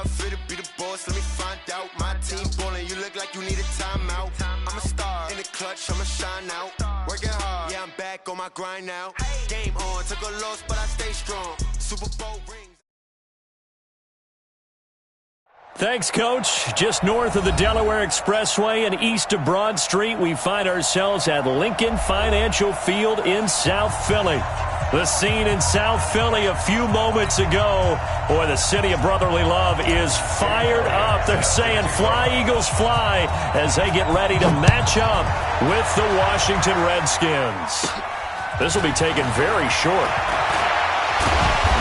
out fit to be the boss, let me find out. My team ballin', you look like you need a timeout. I'm a star in the clutch, I'ma shine out. Working hard, yeah, I'm back on my grind now. Game on, took a loss, but I stay strong. Super Bowl rings. Thanks, Coach. Just north of the Delaware Expressway and east of Broad Street, we find ourselves at Lincoln Financial Field in South Philly. The scene in South Philly a few moments ago. Boy, the city of brotherly love is fired up. They're saying, "Fly, Eagles, fly," as they get ready to match up with the Washington Redskins. This will be taken very short.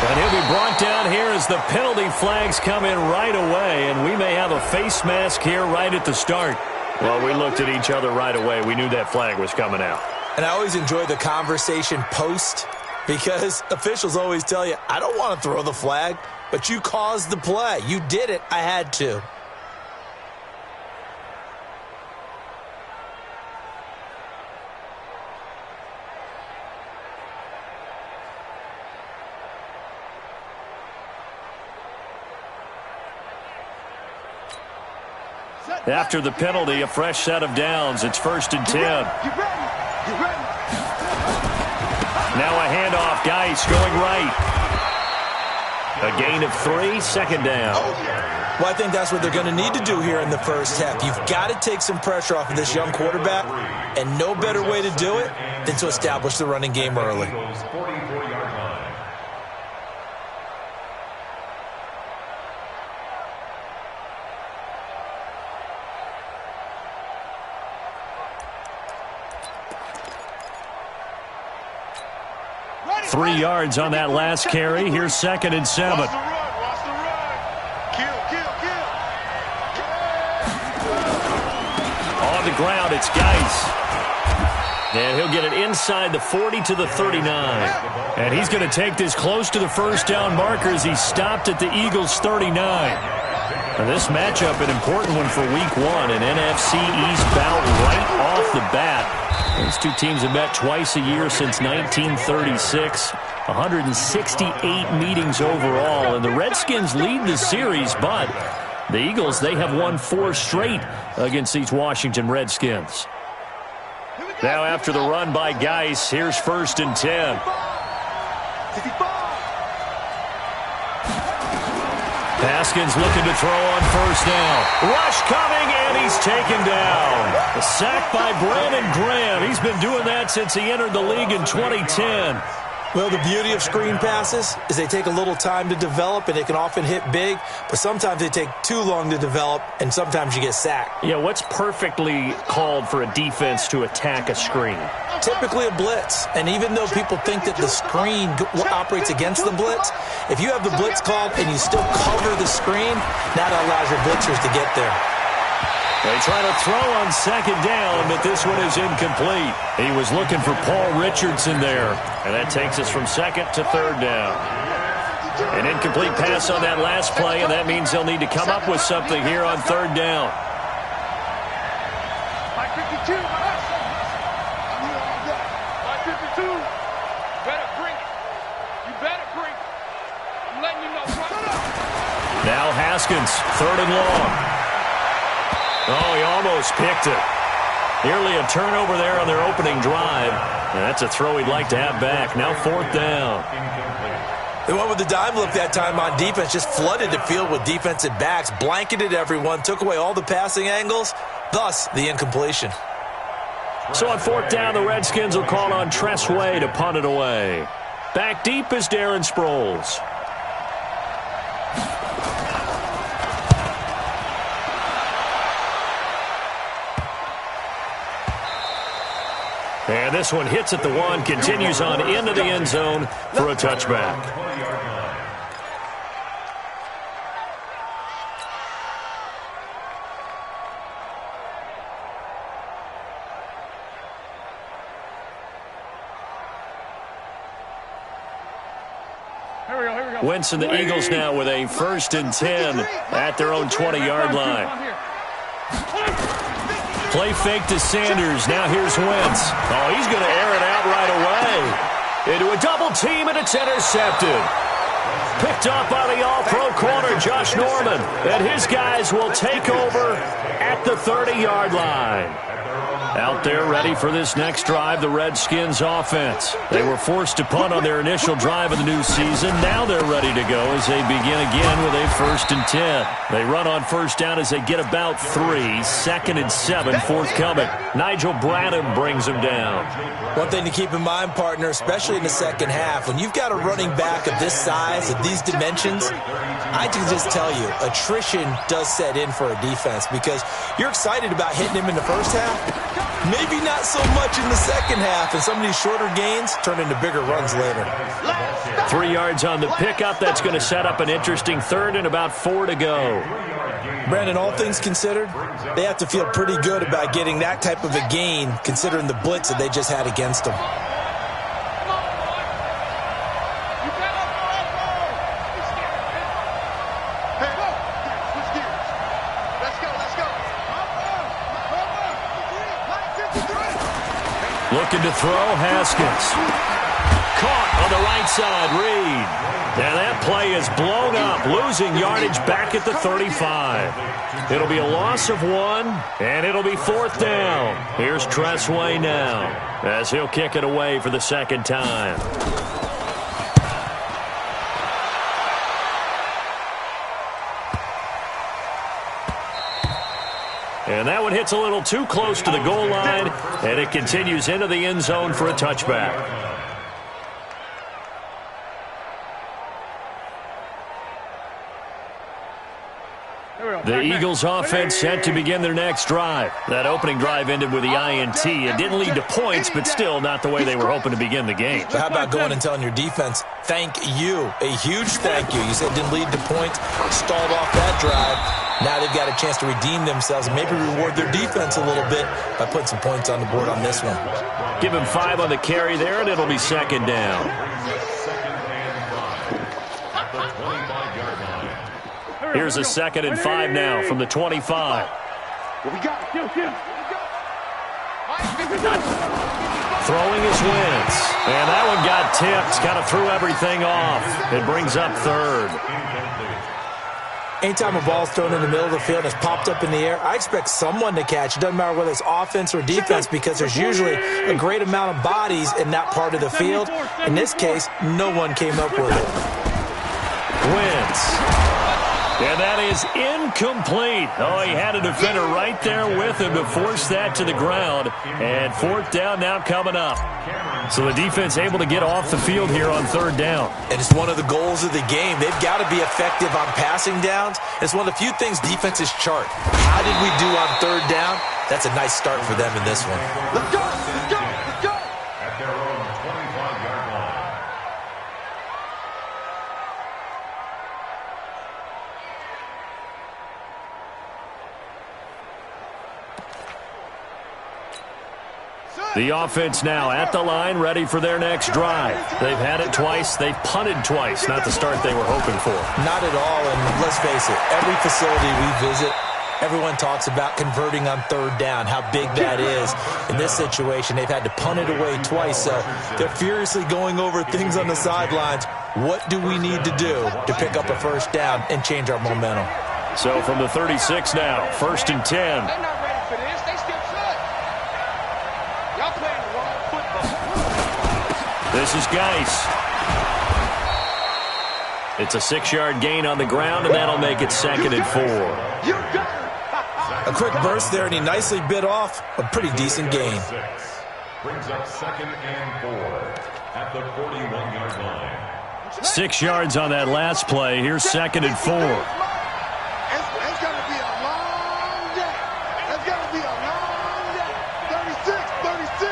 And he'll be brought down here as the penalty flags come in right away, and we may have a face mask here right at the start. Well, we looked at each other right away. We knew that flag was coming out. And I always enjoy the conversation post, because officials always tell you, I don't want to throw the flag, but you caused the play. You did it. I had to. After the penalty, a fresh set of downs. It's 1st and 10. Now a handoff. Geis going right. A gain of 3, 2nd down. Well, I think that's what they're going to need to do here in the first half. You've got to take some pressure off of this young quarterback, and no better way to do it than to establish the running game early. 3 yards on that last carry. Here's 2nd and 7. Watch the run. Kill. On the ground, it's Geis. And he'll get it inside the 40 to the 39. And he's going to take this close to the first down marker as he stopped at the Eagles' 39. And this matchup, an important one for Week 1, an NFC East bout right off the bat. These two teams have met twice a year since 1936, 168 meetings overall, and the Redskins lead the series, but the Eagles, they have won 4 straight against these Washington Redskins. Now after the run by Geis, here's 1st and 10. Haskins looking to throw on 1st down. Rush coming, and he's taken down. A sack by Brandon Graham. He's been doing that since he entered the league in 2010. Well, the beauty of screen passes is they take a little time to develop, and they can often hit big, but sometimes they take too long to develop, and sometimes you get sacked. Yeah, what's perfectly called for a defense to attack a screen? Typically a blitz, and even though people think that the screen operates against the blitz, if you have the blitz called and you still cover the screen, that allows your blitzers to get there. They try to throw on 2nd down, but this one is incomplete. He was looking for Paul Richardson there, and that takes us from 2nd to 3rd down. An incomplete pass on that last play, and that means they'll need to come up with something here on 3rd down. Now Haskins, 3rd and long. Oh, he almost picked it. Nearly a turnover there on their opening drive. And that's a throw he'd like to have back. Now 4th down. They went with the dime look that time on defense, just flooded the field with defensive backs, blanketed everyone, took away all the passing angles, thus the incompletion. So on 4th down, the Redskins will call on Tress Way to punt it away. Back deep is Darren Sproles. And this one hits at the 1, continues on into the end zone for a touchback. Wentz and the Eagles now with a 1st and 10 at their own 20-yard line. Play fake to Sanders. Now here's Wentz. Oh, he's going to air it out right away. Into a double team, and it's intercepted. Picked up by the all-pro corner, Josh Norman. And his guys will take over at the 30-yard line. Out there ready for this next drive, the Redskins offense. They were forced to punt on their initial drive of the new season. Now they're ready to go as they begin again with a 1st and 10. They run on first down as they get about 3. 2nd and 7 forthcoming. Nigel Bradham brings them down. One thing to keep in mind, partner, especially in the second half, when you've got a running back of this size, of these dimensions, I can just tell you, attrition does set in for a defense because you're excited about hitting him in the first half. Maybe not so much in the second half, and some of these shorter gains turn into bigger runs later. 3 yards on the pickup. That's going to set up an interesting 3rd and about 4 to go. Brandon, all things considered, they have to feel pretty good about getting that type of a gain considering the blitz that they just had against them. Looking to throw, Haskins. Caught on the right side, Reed. And that play is blown up, losing yardage back at the 35. It'll be a loss of 1, and it'll be 4th down. Here's Tressway now, as he'll kick it away for the 2nd time. And that one hits a little too close to the goal line, and it continues into the end zone for a touchback. The Eagles offense set to begin their next drive. That opening drive ended with the INT. It didn't lead to points, but still not the way they were hoping to begin the game. But how about going and telling your defense, thank you, a huge thank you. You said it didn't lead to points, stalled off that drive. Now they've got a chance to redeem themselves and maybe reward their defense a little bit by putting some points on the board on this one. Give him 5 on the carry there, and it'll be 2nd down. Here's a 2nd and 5 now from the 25. Throwing his Wentz. And that one got tipped, kind of threw everything off. It brings up 3rd. Anytime a ball's thrown in the middle of the field and it's popped up in the air, I expect someone to catch. It doesn't matter whether it's offense or defense because there's usually a great amount of bodies in that part of the field. In this case, no one came up with it. Wentz. And that is incomplete. Oh, he had a defender right there with him to force that to the ground. And 4th down now coming up. So the defense able to get off the field here on 3rd down. And it's one of the goals of the game. They've got to be effective on passing downs. It's one of the few things defenses chart. How did we do on 3rd down? That's a nice start for them in this one. Let's go! Let's go! Let's go! At their own 25-yard line. The offense now at the line, ready for their next drive. They've had it twice. They've punted twice. Not the start they were hoping for. Not at all, and let's face it, every facility we visit, everyone talks about converting on 3rd down, how big that is. In this situation, they've had to punt it away twice, so they're furiously going over things on the sidelines. What do we need to do to pick up a 1st down and change our momentum? So from the 36 now, 1st and 10. They're not ready for this. They still should. Y'all playing the wrong football. This is Geis. It's a 6-yard gain on the ground, and that'll make it 2nd and 4. You got it. A quick burst there, and he nicely bit off a pretty decent gain. Brings up 2nd and 4 at the 41-yard line. 6 yards on that last play. Here's 2nd and 4. It's going to be a long day. It's going to be a long day. 36.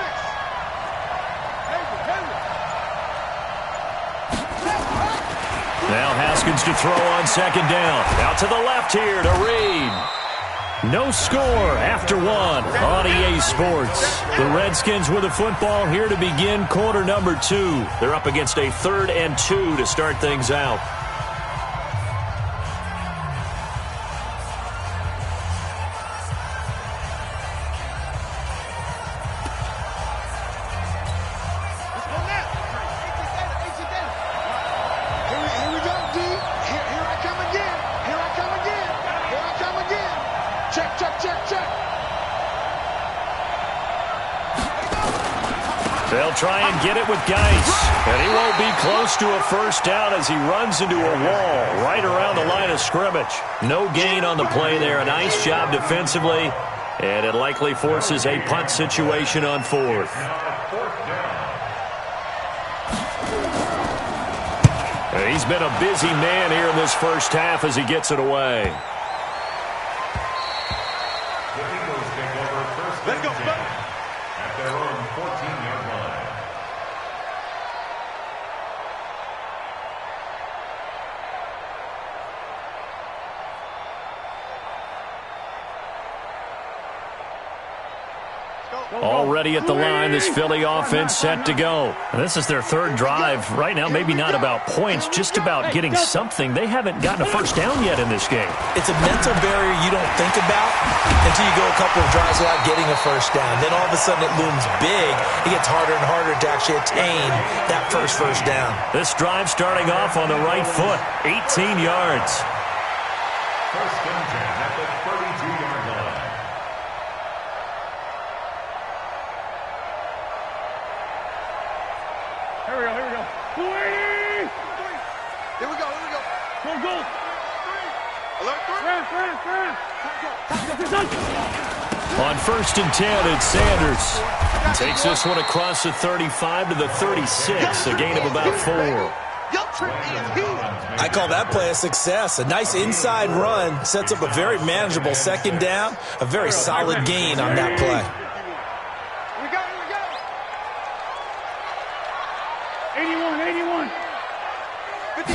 Now Haskins to throw on 2nd down. Out to the left here to Reed. No score after 1 on EA Sports. The Redskins with the football here to begin quarter number 2. They're up against a 3rd and 2 to start things out. Here we go, D. They'll try and get it with Geis. And he won't be close to a first down as he runs into a wall right around the line of scrimmage. No gain on the play there. A nice job defensively. And it likely forces a punt situation on fourth. He's been a busy man here in this first half as he gets it away. Let's go, at their own 14-yard line. Already at the line, this Philly offense set to go. And this is their third drive. Right now, maybe not about points, just about getting something. They haven't gotten a first down yet in this game. It's a mental barrier you don't think about until you go a couple of drives without getting a first down. Then all of a sudden it looms big. It gets harder and harder to actually attain that first down. This drive starting off on the right foot, 18 yards. First and 10 at the 32-yard line. Here we go. 280! Here we go. Go. Alert 3. On first and 10, it's Sanders. Takes this one across the 35 to the 36, a gain of about 4. I call that play a success. A nice inside run sets up a very manageable second down, a very solid gain on that play. We got it. 81. 50.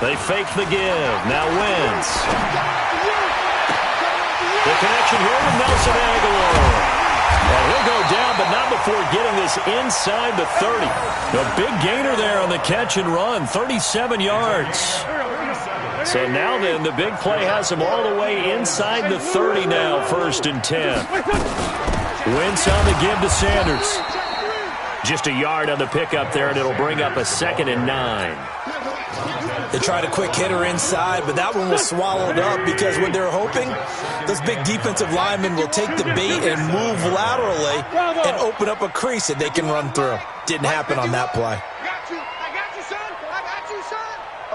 They fake the give. Now Wentz. The connection here with Nelson Aguilar. And he'll go down, but not before getting this inside the 30. The big gainer there on the catch and run, 37 yards. So now then, the big play has him all the way inside the 30 now, first and 10. Wentz on the give to Sanders. Just a yard on the pickup there, and it'll bring up a 2nd and 9. They tried a quick hitter inside, but that one was swallowed up because what they're hoping, those big defensive linemen will take the bait and move laterally and open up a crease that they can run through. Didn't happen on that play. I got you, son.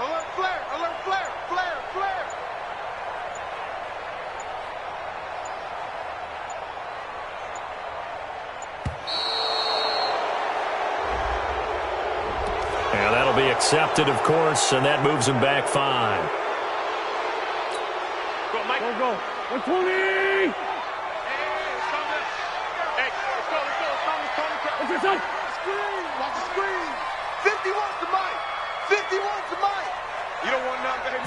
Alert flare. And that'll be accepted, of course, and that moves him back 5. Go, Mike. Go. 120! Hey, let's go. Watch the screen. 50 wants the mic. You don't want none, baby.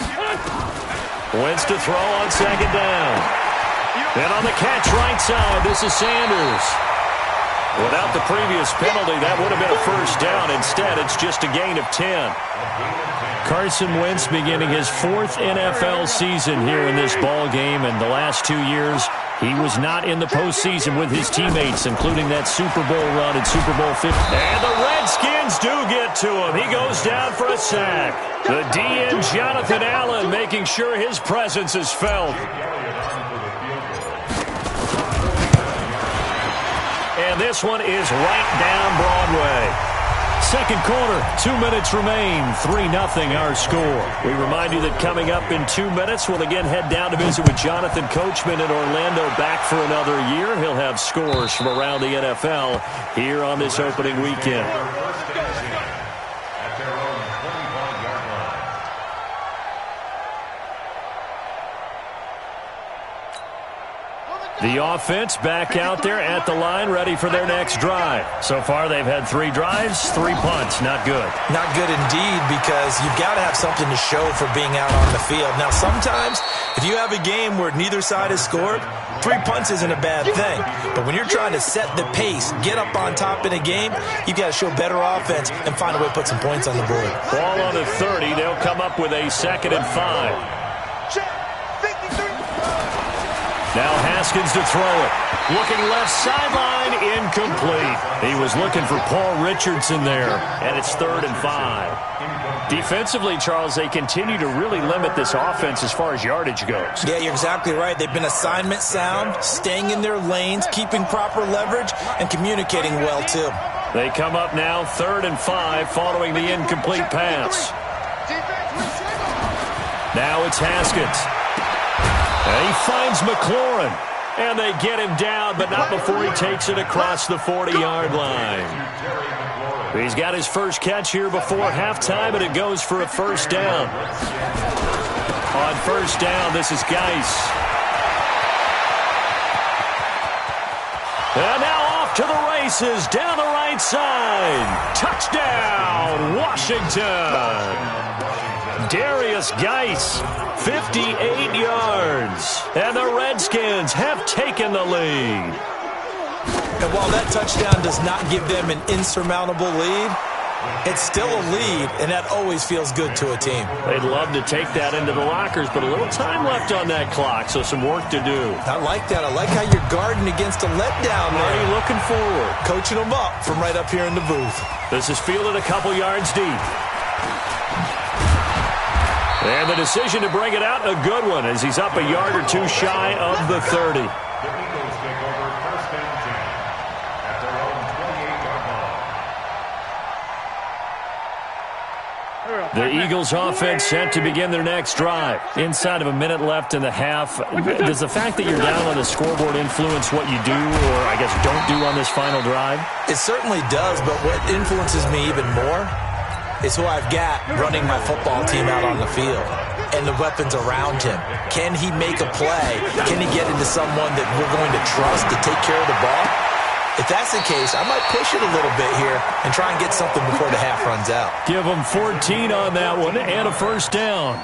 Wentz to throw on second down. And on the catch right side, this is Sanders. Without the previous penalty, that would have been a first down. Instead, it's just a gain of 10. Carson Wentz beginning his 4th NFL season here in this ball game, and the last 2 years, he was not in the postseason with his teammates, including that Super Bowl run in Super Bowl 50. And the Redskins do get to him. He goes down for a sack. The DN Jonathan Allen making sure his presence is felt. And this one is right down Broadway. Second quarter, 2 minutes remain, 3-0 our score. We remind you that coming up in 2 minutes, we'll again head down to visit with Jonathan Coachman in Orlando, back for another year. He'll have scores from around the NFL here on this opening weekend. The offense back out there at the line, ready for their next drive. So far, they've had 3 drives, 3 punts. Not good. Not good indeed, because you've got to have something to show for being out on the field. Now, sometimes, if you have a game where neither side has scored, 3 punts isn't a bad thing. But when you're trying to set the pace, get up on top in a game, you've got to show better offense and find a way to put some points on the board. Ball on the 30. They'll come up with a 2nd and 5. Now Haskins to throw it. Looking left sideline, incomplete. He was looking for Paul Richardson there, and it's 3rd and 5. Defensively, Charles, they continue to really limit this offense as far as yardage goes. Yeah, you're exactly right. They've been assignment sound, staying in their lanes, keeping proper leverage, and communicating well, too. They come up now 3rd and 5 following the incomplete pass. Now it's Haskins. And he finds McLaurin. And they get him down, but not before he takes it across the 40-yard line. He's got his first catch here before halftime, and it goes for a first down. On first down, this is Geis. And now off to the races, down the right side. Touchdown, Washington. Darius Geis, 58 yards. And the Redskins have taken the lead. And while that touchdown does not give them an insurmountable lead, it's still a lead, and that always feels good to a team. They'd love to take that into the lockers, but a little time left on that clock, so some work to do. I like that. I like how you're guarding against a letdown there. Already looking forward. Coaching them up from right up here in the booth. This is fielded a couple yards deep. And the decision to bring it out, a good one, as he's up a yard or two shy of the 30. The Eagles offense set to begin their next drive. Inside of a minute left in the half. Does the fact that you're down on the scoreboard influence what you do, or I guess don't do on this final drive? It certainly does, but what influences me even more is who I've got running my football team out on the field and the weapons around him. Can he make a play? Can he get into someone that we're going to trust to take care of the ball? If that's the case, I might push it a little bit here and try and get something before the half runs out. Give him 14 on that one and a first down.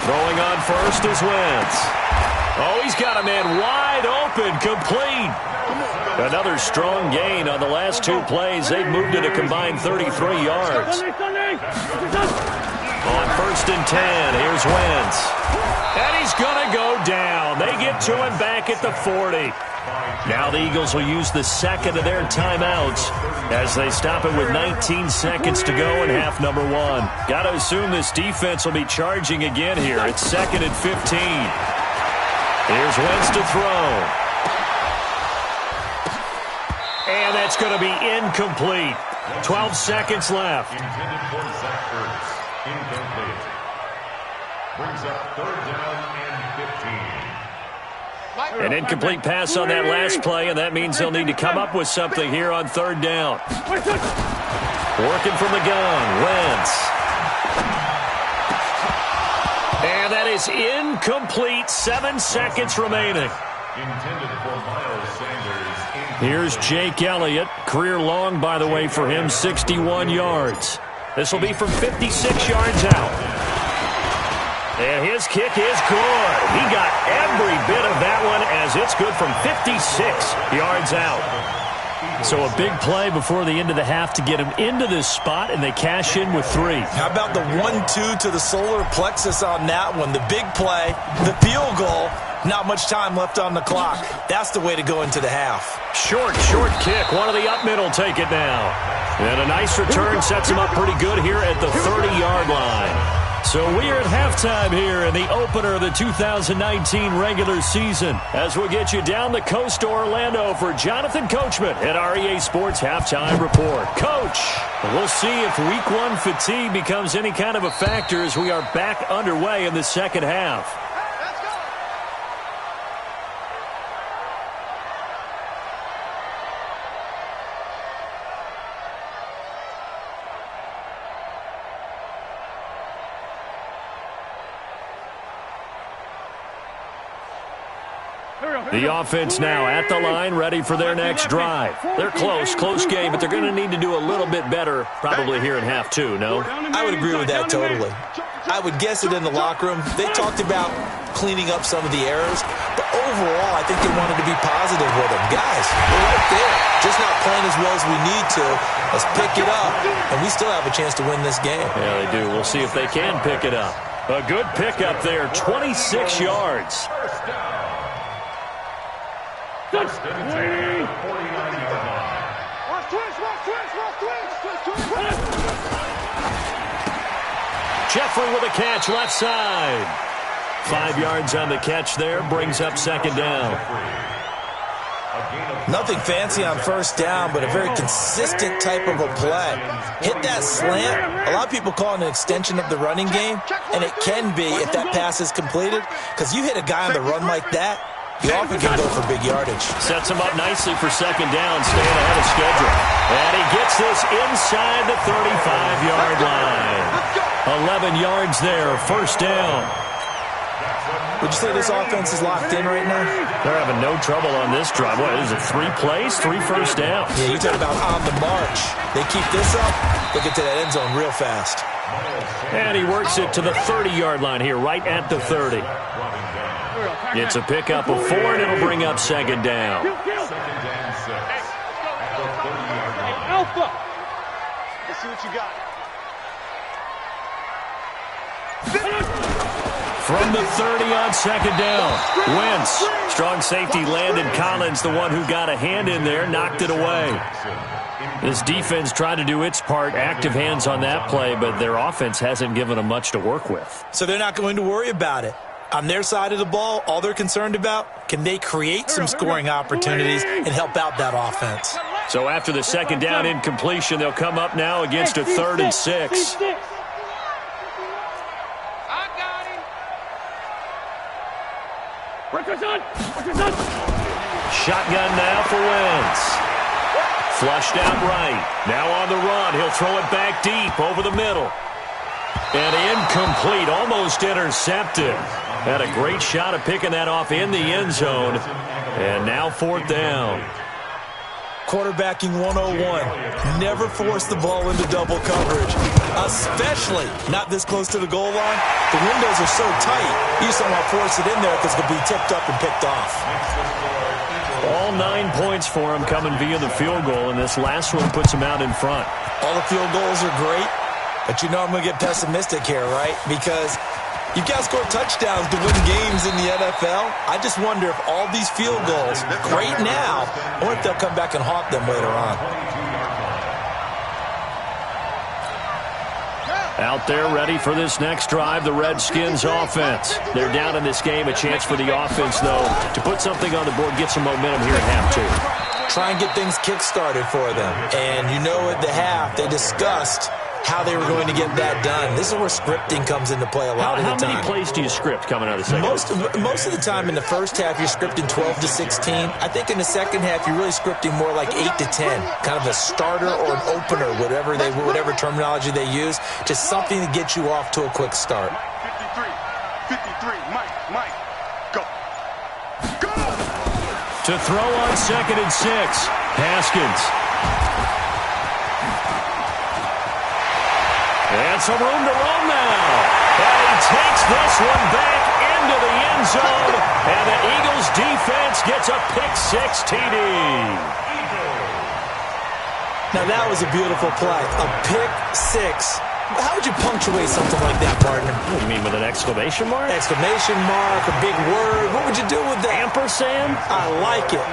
Throwing on first is Wentz. Oh, he's got a man wide open, complete. Another strong gain on the last two plays. They've moved it a combined 33 yards. On 1st and 10, here's Wentz. And he's going to go down. They get to him back at the 40. Now the Eagles will use the second of their timeouts as they stop it with 19 seconds to go in half number 1. Got to assume this defense will be charging again here. It's 2nd and 15. Here's Wentz to throw. And that's going to be incomplete. 12 seconds left. Intended for Zach Ertz. Incomplete. Brings up 3rd down and 15. An incomplete pass on that last play, and that means they'll need to come up with something here on 3rd down. Working from the gun, Wentz. And that is incomplete. 7 seconds remaining. Intended for Miles Sanders. Here's Jake Elliott. Career long, by the way, for him, 61 yards. This will be from 56 yards out. And his kick is good. He got every bit of that one as it's good from 56 yards out. So a big play before the end of the half to get him into this spot, and they cash in with 3. How about the 1-2 to the solar plexus on that one? The big play, the field goal, not much time left on the clock. That's the way to go into the half. Short kick. One of the up mid will take it now. And a nice return sets him up pretty good here at the 30-yard line. So we are at halftime here in the opener of the 2019 regular season as we'll get you down the coast to Orlando for Jonathan Coachman at our EA Sports Halftime Report. Coach, we'll see if Week 1 fatigue becomes any kind of a factor as we are back underway in the second half. The offense now at the line, ready for their next drive. They're close game, but they're going to need to do a little bit better probably here in half 2, no? I would agree with that totally. I would guess it in the locker room. They talked about cleaning up some of the errors, but overall, I think they wanted to be positive with them. Guys, we're right there, just not playing as well as we need to. Let's pick it up, and we still have a chance to win this game. Yeah, they do. We'll see if they can pick it up. A good pickup there, 26 yards. First and 10, 49-yard line. Jeffrey with a catch, left side. 5 yards on the catch there, brings up second down. Nothing fancy on first down, but a very consistent type of a play. Hit that slant. A lot of people call it an extension of the running game, and it can be if that pass is completed, because you hit a guy on the run like that, you often can go for big yardage. Sets him up nicely for second down, staying ahead of schedule. And he gets this inside the 35-yard line. 11 yards there, first down. Would you say this offense is locked in right now? They're having no trouble on this drive. What is it, 3 plays, 3 first downs? Yeah, you talk about on the march. They keep this up, they'll get to that end zone real fast. And he works it to the 30-yard line here, right at the 30. It's a pickup of 4, and it'll bring up second down. Second down 6. At the 30-yard line. Alpha. Let's see what you got. From the 30 on second down, Wentz. Strong safety Landon Collins, the one who got a hand in there, knocked it away. This defense tried to do its part, active hands on that play, but their offense hasn't given them much to work with. So they're not going to worry about it. On their side of the ball, all they're concerned about, can they create some scoring opportunities and help out that offense? So after the second down incompletion, they'll come up now against a 3rd and 6. Shotgun now for Wentz. Flushed out right. Now on the run. He'll throw it back deep over the middle. And incomplete. Almost intercepted. Had a great shot of picking that off in the end zone. And now 4th down. Quarterbacking 101. Never force the ball into double coverage, especially not this close to the goal line. The windows are so tight, you just don't want to force it in there because it'll be tipped up and picked off. All 9 points for him coming via the field goal, and this last one puts him out in front. All the field goals are great, but you know I'm going to get pessimistic here, right? Because you've got to score touchdowns to win games in the NFL. I just wonder if all these field goals, great now, or if they'll come back and haunt them later on. Out there ready for this next drive, the Redskins offense. They're down in this game. A chance for the offense, though, to put something on the board, get some momentum here at half 2. Try and get things kick-started for them. And you know at the half, they discussed how they were going to get that done. This is where scripting comes into play a lot of the time. How many plays do you script coming out of the second? Most of the time in the first half, you're scripting 12 to 16. I think in the second half, you're really scripting more like 8 to 10. Kind of a starter or an opener, whatever terminology they use. Just something to get you off to a quick start. 53, Mike, go. Go! To throw on 2nd and 6, Haskins. And some room to roam now. And he takes this one back into the end zone. And the Eagles defense gets a pick-6 TD. Now that was a beautiful play. A pick-6. How would you punctuate something like that, partner? What do you mean, with an exclamation mark? Exclamation mark, a big word. What would you do with that? Ampersand? I like it.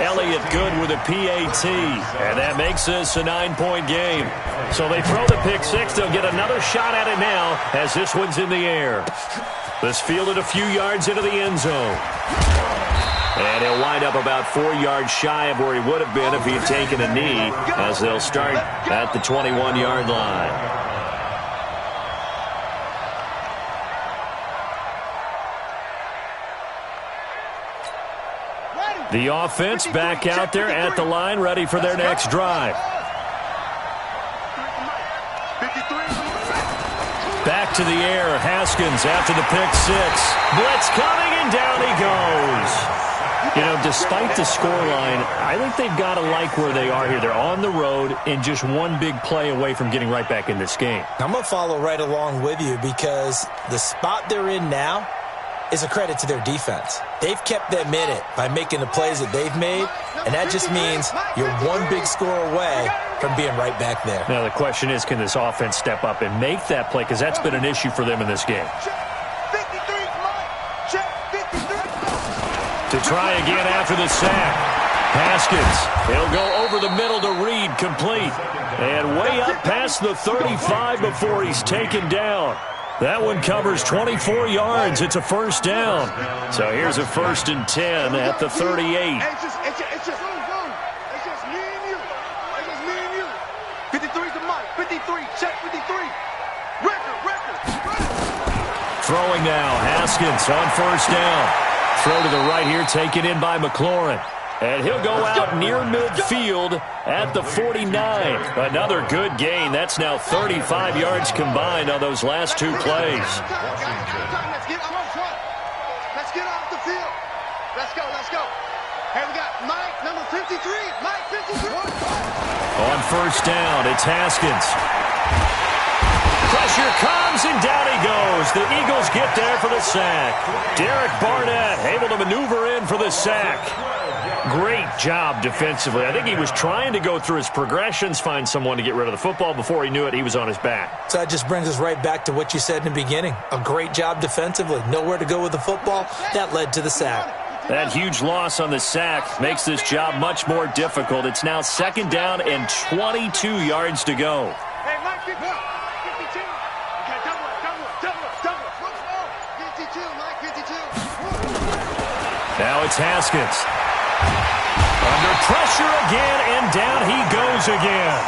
Elliott Good with a PAT. And that makes this a 9-point game. So they throw the pick-6. They'll get another shot at it now as this one's in the air. This fielded a few yards into the end zone. And he'll wind up about 4 yards shy of where he would have been if he had taken a knee, as they'll start at the 21-yard line. The offense back out there at the line, ready for their next drive. Back to the air, Haskins after the pick-6. Blitz coming, and down he goes. You know, despite the scoreline, I think they've got to like where they are here. They're on the road and just one big play away from getting right back in this game. I'm going to follow right along with you because the spot they're in now, is a credit to their defense. They've kept them in it by making the plays that they've made, and that just means you're one big score away from being right back there. Now the question is, can this offense step up and make that play? Because that's been an issue for them in this game. To try again after the sack. Haskins, he'll go over the middle to Reed, complete. And way up past the 35 before he's taken down. That one covers 24 yards. It's a first down. So here's a 1st and 10 at the 38. It's just me and you. It's just me and you. 53's the mic. 53. Check 53. Record. Throwing now. Haskins on 1st down. Throw to the right here, taken in by McLaurin. And he'll go out near midfield at the 49. Another good gain. That's now 35 yards combined on those last 2 plays. Let's get off the field. Let's go. Hey, we got Mike, number 53. Mike, 53. On 1st down, it's Haskins. Pressure comes, and down he goes. The Eagles get there for the sack. Derek Barnett able to maneuver in for the sack. Great job defensively. I think he was trying to go through his progressions, find someone to get rid of the football. Before he knew it, he was on his back. So that just brings us right back to what you said in the beginning. A great job defensively. Nowhere to go with the football. That led to the sack. That huge loss on the sack makes this job much more difficult. It's now 2nd down and 22 yards to go. Hey, Mike, 52. Okay, double it. 52, Mike, 52. Now it's Haskins. Under pressure again, and down he goes again.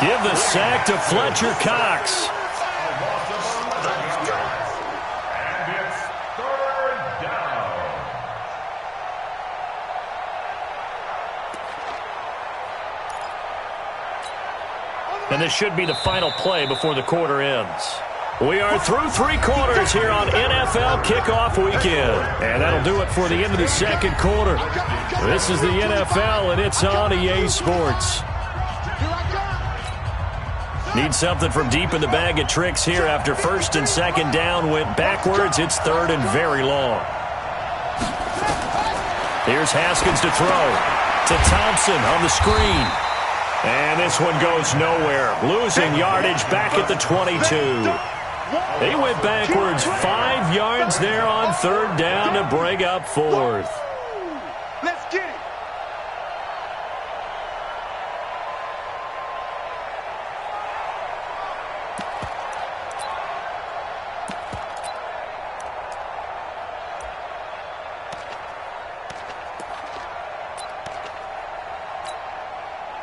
Give the sack to Fletcher Cox. And it's 3rd down. And this should be the final play before the quarter ends. We are through 3 quarters here on NFL Kickoff Weekend. And that'll do it for the end of the 2nd quarter. This is the NFL, and it's on EA Sports. Need something from deep in the bag of tricks here after 1st and 2nd down went backwards. It's 3rd and very long. Here's Haskins to throw. To Thompson on the screen. And this one goes nowhere. Losing yardage back at the 22. He went backwards 5 yards there on 3rd down to bring up 4th. Let's get it.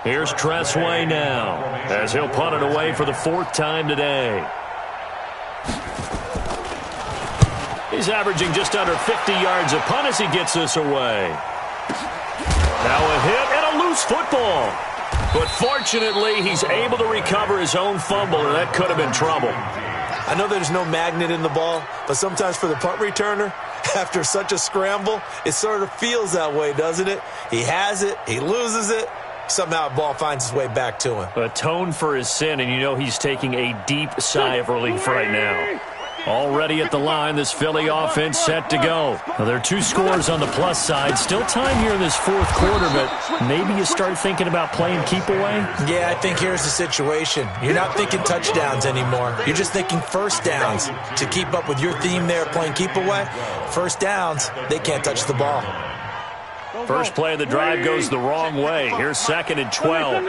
Here's Tressway now, as he'll punt it away for the 4th time today. He's averaging just under 50 yards a punt as he gets this away. Now a hit and a loose football. But fortunately, he's able to recover his own fumble, or that could have been trouble. I know there's no magnet in the ball, but sometimes for the punt returner, after such a scramble, it sort of feels that way, doesn't it? He has it, he loses it, somehow the ball finds its way back to him. Atone for his sin, and you know he's taking a deep sigh of relief right now. Already at the line, this Philly offense set to go. Now, there are 2 scores on the plus side. Still time here in this 4th quarter, but maybe you start thinking about playing keep away? Yeah, I think here's the situation. You're not thinking touchdowns anymore. You're just thinking 1st downs. To keep up with your theme there, playing keep away, 1st downs, they can't touch the ball. First play of the drive goes the wrong way. Here's 2nd and 12.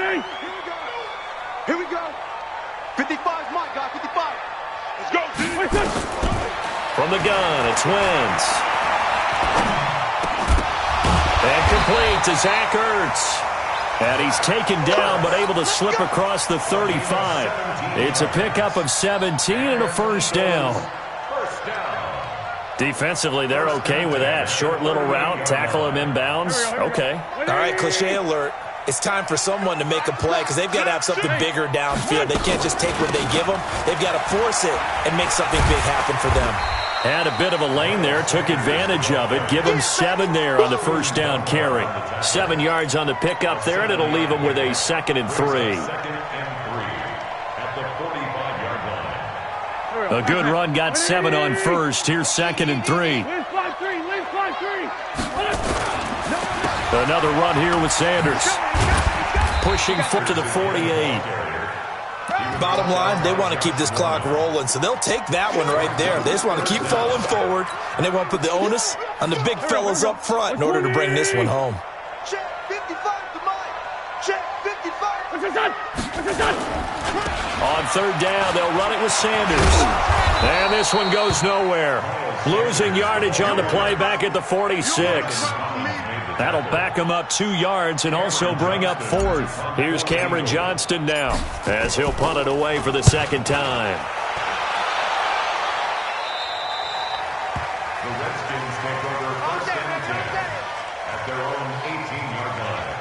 Here we go. 55's Mike, guy, 55. Let's go. From the gun, it's Wentz. And complete to Zach Ertz. And he's taken down, but able to slip across the 35. It's a pickup of 17 and a 1st down. Defensively, they're okay with that. Short little route, tackle him inbounds. Okay. All right, cliche alert. It's time for someone to make a play because they've got to have something bigger downfield. They can't just take what they give them. They've got to force it and make something big happen for them. Had a bit of a lane there, took advantage of it. Give him 7 there on the 1st down carry. 7 yards on the pickup there, and it'll leave him with a 2nd and 3. A good run, got 7 on 1st. Here's 2nd and 3. Another run here with Sanders. Pushing foot to the 48. Bottom line, they want to keep this clock rolling, so they'll take that one right there. They just want to keep falling forward, and they want to put the onus on the big fellas up front in order to bring this one home. Check 55 to Mike. Check 55. On third down, they'll run it with Sanders. And this one goes nowhere. Losing yardage on the play back at the 46. That'll back him up 2 yards and also bring up fourth. Here's Cameron Johnston now as he'll punt it away for the second time. The Redskins take over first and 10 at their own 18-yard line.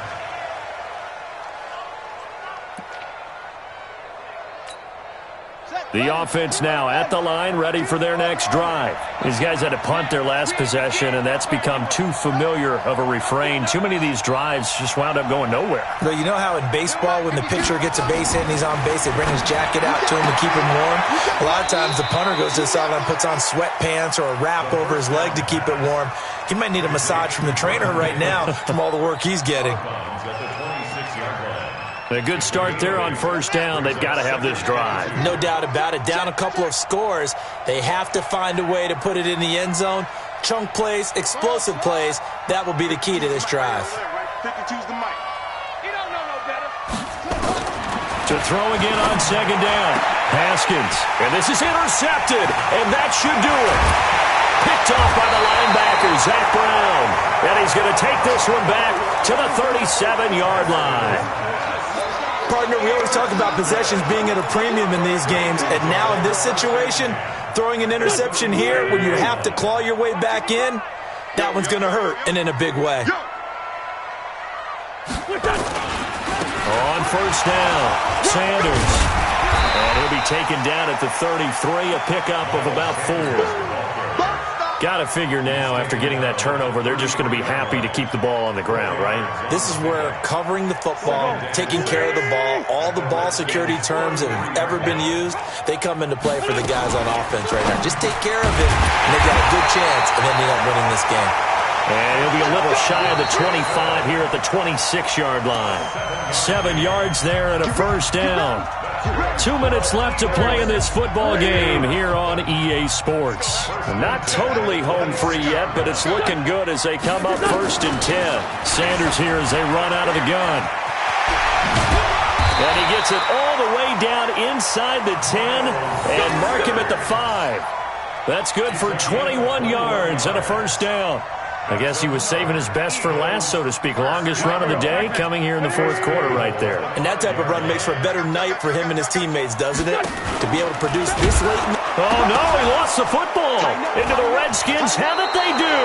The offense now at the line, ready for their next drive. These guys had to punt their last possession, and that's become too familiar of a refrain. Too many of these drives just wound up going nowhere. Well, you know how in baseball, when the pitcher gets a base hit and he's on base, they bring his jacket out to him to keep him warm? A lot of times the punter goes to the sideline, puts on sweatpants or a wrap over his leg to keep it warm. He might need a massage from the trainer right now from all the work he's getting. A good start there on first down. They've got to have this drive. No doubt about it. Down a couple of scores. They have to find a way to put it in the end zone. Chunk plays, explosive plays. That will be the key to this drive. 52's the mic. You don't know no better. To throw again on second down. Haskins. And this is intercepted. And that should do it. Picked off by the linebacker, Zach Brown. And he's going to take this one back to the 37-yard line. Partner, we always talk about possessions being at a premium in these games, and now in this situation, throwing an interception here when you have to claw your way back in, that one's going to hurt, and in a big way. On first down, Sanders. And he'll be taken down at the 33, a pickup of about 4. Got to figure now, after getting that turnover, they're just going to be happy to keep the ball on the ground, right? This is where covering the football, taking care of the ball, all the ball security terms that have ever been used, they come into play for the guys on offense right now. Just take care of it, and they've got a good chance of ending up winning this game. And he'll be a little shy of the 25 here at the 26-yard line. 7 yards there and a first down. 2 minutes left to play in this football game here on EA Sports. Not totally home free yet, but it's looking good as they come up first and 10. Sanders here as they run out of the gun. And he gets it all the way down inside the 10 and mark him at the 5. That's good for 21 yards and a first down. I guess he was saving his best for last, so to speak. Longest run of the day coming here in the fourth quarter right there. And that type of run makes for a better night for him and his teammates, doesn't it? To be able to produce this late. Oh, no, he lost the football into the Redskins. How did they do?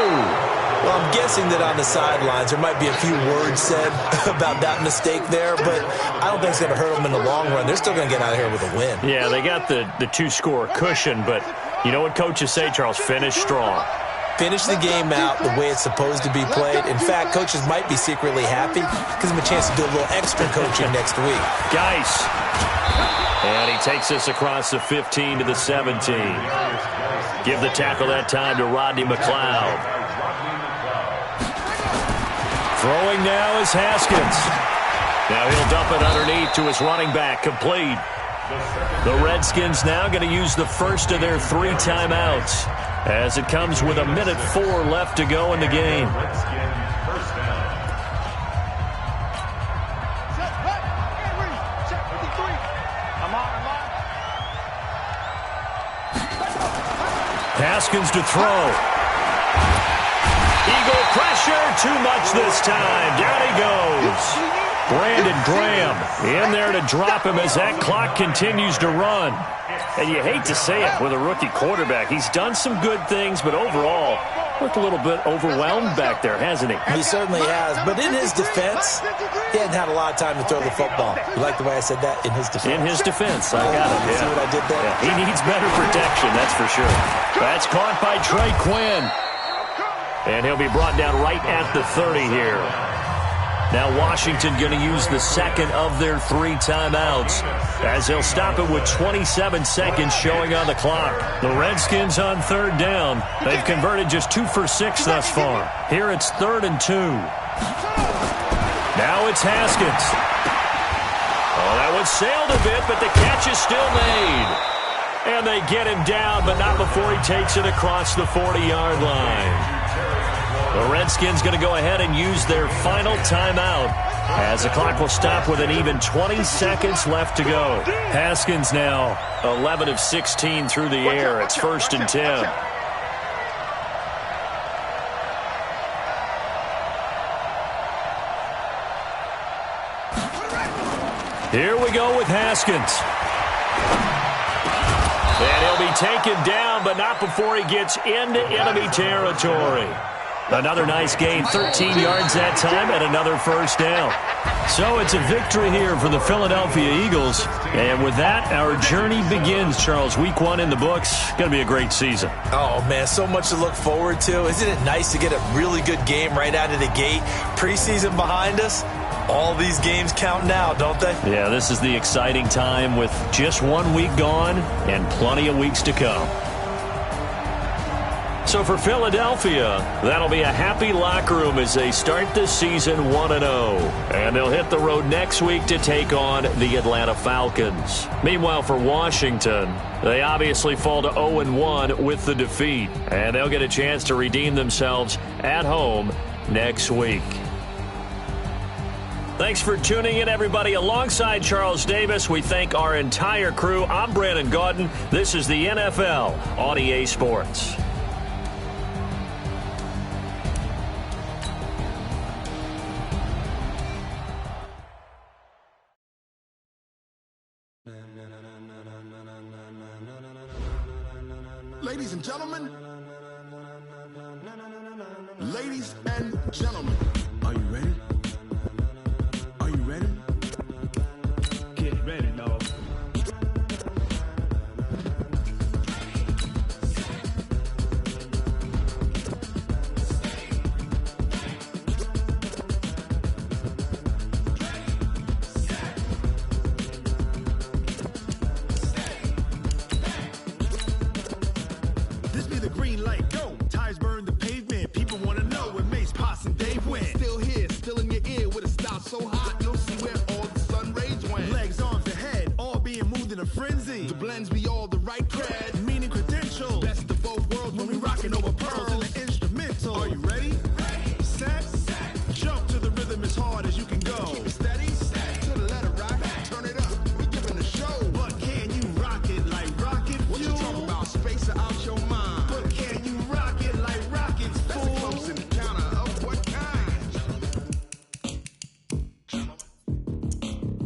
Well, I'm guessing that on the sidelines there might be a few words said about that mistake there, but I don't think it's going to hurt them in the long run. They're still going to get out of here with a win. Yeah, they got the two-score cushion, but you know what coaches say, Charles? Finish strong. Finish the game out the way it's supposed to be played. In fact, coaches might be secretly happy. Gives them a chance to do a little extra coaching next week. Geis. And he takes this across the 15 to the 17. Give the tackle that time to Rodney McLeod. Throwing now is Haskins. Now he'll dump it underneath to his running back. Complete. The Redskins now going to use the first of their 3 timeouts, as it comes with 1:04 left to go in the game. Haskins to throw. Eagle pressure, too much this time. Down he goes. Brandon Graham in there to drop him as that clock continues to run. And you hate to say it with a rookie quarterback. He's done some good things, but overall, looked a little bit overwhelmed back there, hasn't he? He certainly has. But in his defense, he hadn't had a lot of time to throw the football. You like the way I said that? In his defense. In his defense. I got it. See what I did there? Yeah, he needs better protection, that's for sure. That's caught by Trey Quinn. And he'll be brought down right at the 30 here. Now Washington going to use the second of their 3 timeouts as they'll stop it with 27 seconds showing on the clock. The Redskins on 3rd down. They've converted just 2 for 6 thus far. Here it's 3rd and 2. Now it's Haskins. Oh, that one sailed a bit, but the catch is still made. And they get him down, but not before he takes it across the 40-yard line. The Redskins going to go ahead and use their final timeout as the clock will stop with an even 20 seconds left to go. Haskins now 11 of 16 through the air. It's 1st and 10. Here we go with Haskins. And he'll be taken down, but not before he gets into enemy territory. Another nice gain, 13 yards that time, and another 1st down. So it's a victory here for the Philadelphia Eagles. And with that, our journey begins, Charles. Week 1 in the books. Going to be a great season. Oh, man, so much to look forward to. Isn't it nice to get a really good game right out of the gate? Preseason behind us. All these games count now, don't they? Yeah, this is the exciting time with just 1 week gone and plenty of weeks to come. So for Philadelphia, that'll be a happy locker room as they start this season 1-0. And they'll hit the road next week to take on the Atlanta Falcons. Meanwhile, for Washington, they obviously fall to 0-1 with the defeat. And they'll get a chance to redeem themselves at home next week. Thanks for tuning in, everybody. Alongside Charles Davis, we thank our entire crew. I'm Brandon Gaudin. This is the NFL on EA Sports. Ladies and gentlemen, are you ready? Are you ready? Get ready, dog. This be the green light, go. Tires burn the pavement. People want to know where Mace, Potts, and Dave went. Still here, still in your ear with a style so hot, you'll see where all the sun rays went. Legs, arms, and head, all being moved in a frenzy. The blends be all the right cred, meaning credentials. Best of both worlds when we rocking over pearls and the instrumental. Are you ready? Set. Jump to the rhythm as hard as you can go. Keep it steady, to the letter right. Turn it up, we giving the show. But can you rock it like rocket fuel? What you talking about? Space out your mind. But can you rock it like rockets, fool? That's a close encounter of what kind?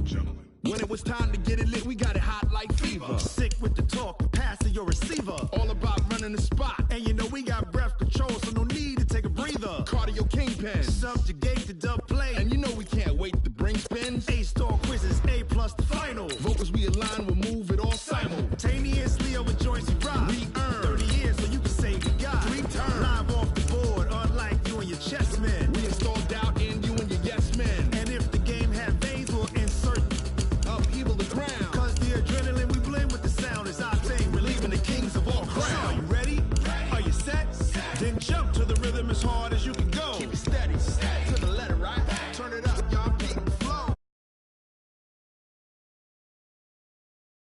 Gentlemen. When it was time to get it lit, we got it hot like fever. Sick with the talk, pass to your receiver. All about running the spot. And you know we got breath control, so no need to take a breather. Cardio kingpin, subjugate the dub play. And you know we can't wait to bring spins. A-star quizzes, A+ the final. Vocals we align, we'll move it all simultaneously over joints we rock. We earn 30 years so you can say we got 3 turns. Live off the board, unlike you and your chess men. We install doubt in you and your yes men. And if the game had veins, we'll insert upheaval the ground. Cause the adrenaline we blend with the sound is our thing. Relieving the kings of all crowns. So are you ready? Are you set? Then jump to the rhythm as hard as you can.